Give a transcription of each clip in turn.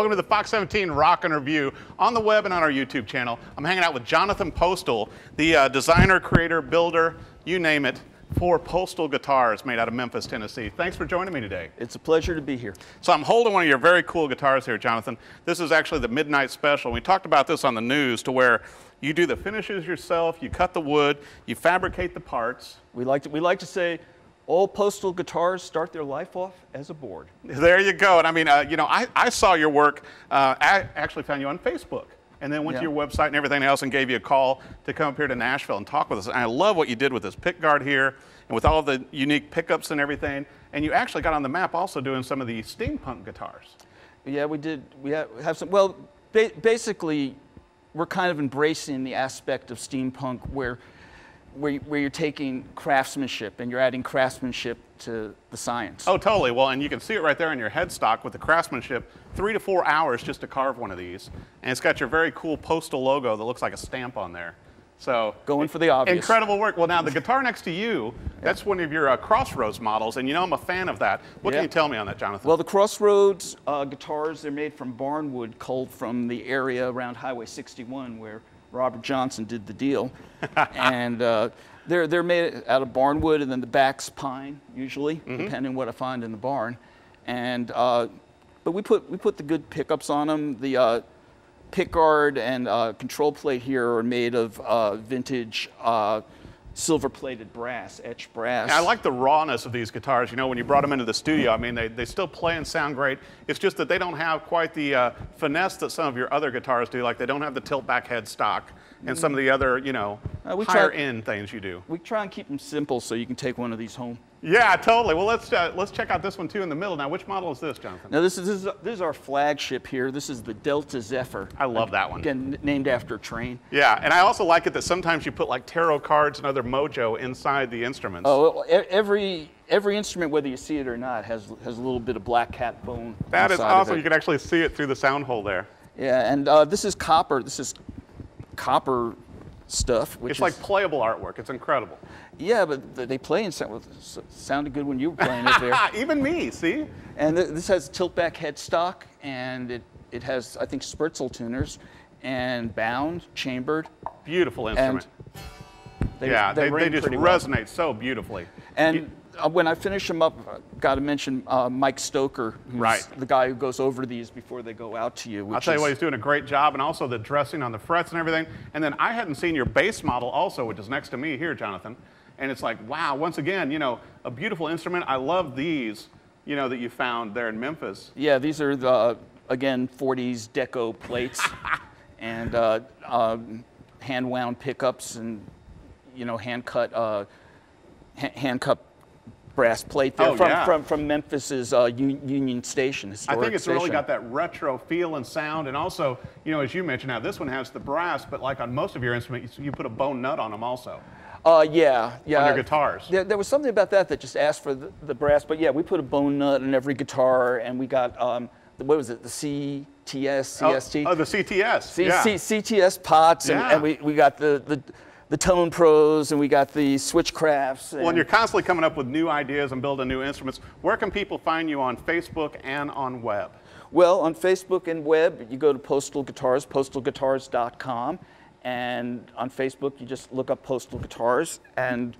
Welcome to the Fox 17 Rock and Review on the web and on our YouTube channel. I'm hanging out with Jonathan Postal, the designer, creator, builder, you name it, for Postal Guitars made out of Memphis, Tennessee. Thanks for joining me today. It's a pleasure to be here. So I'm holding one of your very cool guitars here, Jonathan. This is actually the Midnight Special. We talked about this on the news to where you do the finishes yourself, you cut the wood, you fabricate the parts. We like to say all Postal guitars start their life off as a board. There you go. And I mean, you know, I saw your work. I actually found you on Facebook, and then went to your website and everything else and gave you a call to come up here to Nashville and talk with us. And I love what you did with this pick guard here and with all the unique pickups and everything. And you actually got on the map also doing some of the steampunk guitars. Yeah, we did. We have some, well, basically, we're kind of embracing the aspect of steampunk where you're taking craftsmanship and you're adding craftsmanship to the science. Oh, totally. Well, and you can see it right there in your headstock with the craftsmanship. 3 to 4 hours just to carve one of these. And it's got your very cool Postal logo that looks like a stamp on there. So going for the obvious. Incredible work. Well, now the guitar next to you, that's one of your Crossroads models, and you know I'm a fan of that. What can you tell me on that, Jonathan? Well, the Crossroads guitars, they're made from barnwood culled from the area around Highway 61 where Robert Johnson did the deal. And they're made out of barnwood, and then the back's pine, usually, depending on what I find in the barn. And but we put the good pickups on them. The pickguard and control plate here are made of vintage silver-plated brass, etched brass. I like the rawness of these guitars. You know, when you brought them into the studio, I mean, they still play and sound great. It's just that they don't have quite the finesse that some of your other guitars do. Like, they don't have the tilt-back headstock and some of the other, you know, higher-end things you do. We try and keep them simple so you can take one of these home. Yeah, totally. Well, let's check out this one, too, in the middle. Now, which model is this, Jonathan? Now, this is our flagship here. This is the Delta Zephyr. I love that one. Again, named after a train. Yeah, and I also like it that sometimes you put, like, tarot cards and other mojo inside the instruments. Oh, every instrument, whether you see it or not, has a little bit of black cat bone. That is awesome. You can actually see it through the sound hole there. Yeah, and this is copper. This is copper stuff. It's like playable artwork. It's incredible. Yeah, but they play and sounded good when you were playing it there. Even me, see? And this has tilt-back headstock, and it has, I think, Spurzel tuners, and bound, chambered. Beautiful instrument. They just resonate so beautifully. And when I finish them up, I've got to mention Mike Stoker, who's the guy who goes over these before they go out to you. I'll tell you what, he's doing a great job, and also the dressing on the frets and everything. And then I hadn't seen your bass model also, which is next to me here, Jonathan. And it's like, wow, once again, you know, a beautiful instrument. I love these, you know, that you found there in Memphis. Yeah, these are the, again, 40s deco plates and hand-wound pickups and, you know, hand-cut brass plate there from Memphis's Union Station. I think it's really got that retro feel and sound, and also, you know, as you mentioned, now this one has the brass, but like on most of your instruments, you put a bone nut on them also. Yeah. On your guitars. There was something about that just asked for the brass, but yeah, we put a bone nut in every guitar, and we got, what was it, the CTS, CST? Oh, the CTS, CTS pots, and we got the Tone Pros, and we got the Switchcrafts. Well, and you're constantly coming up with new ideas and building new instruments. Where can people find you on Facebook and on web? Well, on Facebook and web, you go to Postal Guitars, postalguitars.com. And on Facebook, you just look up Postal Guitars, and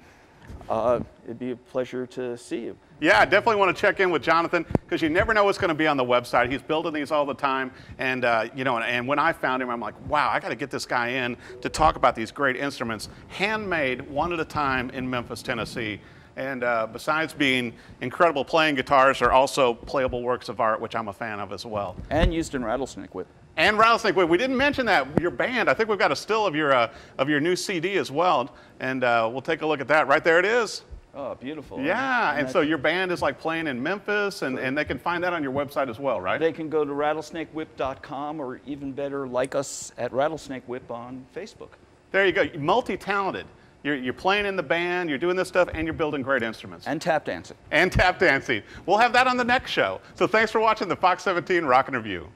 it'd be a pleasure to see you. Yeah, I definitely want to check in with Jonathan, because you never know what's going to be on the website. He's building these all the time, and you know, and when I found him, I'm like, wow, I got to get this guy in to talk about these great instruments, handmade one at a time in Memphis, Tennessee. And besides being incredible playing guitars, they're also playable works of art, which I'm a fan of as well. And used in Rattlesnake Whip. And Rattlesnake Whip. We didn't mention that, your band. I think we've got a still of your new CD as well, and we'll take a look at that. Right there it is. Oh, beautiful. Yeah, and so your band is like playing in Memphis, and they can find that on your website as well, right? They can go to rattlesnakewhip.com, or even better, like us at Rattlesnake Whip on Facebook. There you go. Multi-talented. You're playing in the band, you're doing this stuff, and you're building great instruments. And tap dancing. And tap dancing. We'll have that on the next show. So thanks for watching the Fox 17 Rock and Review.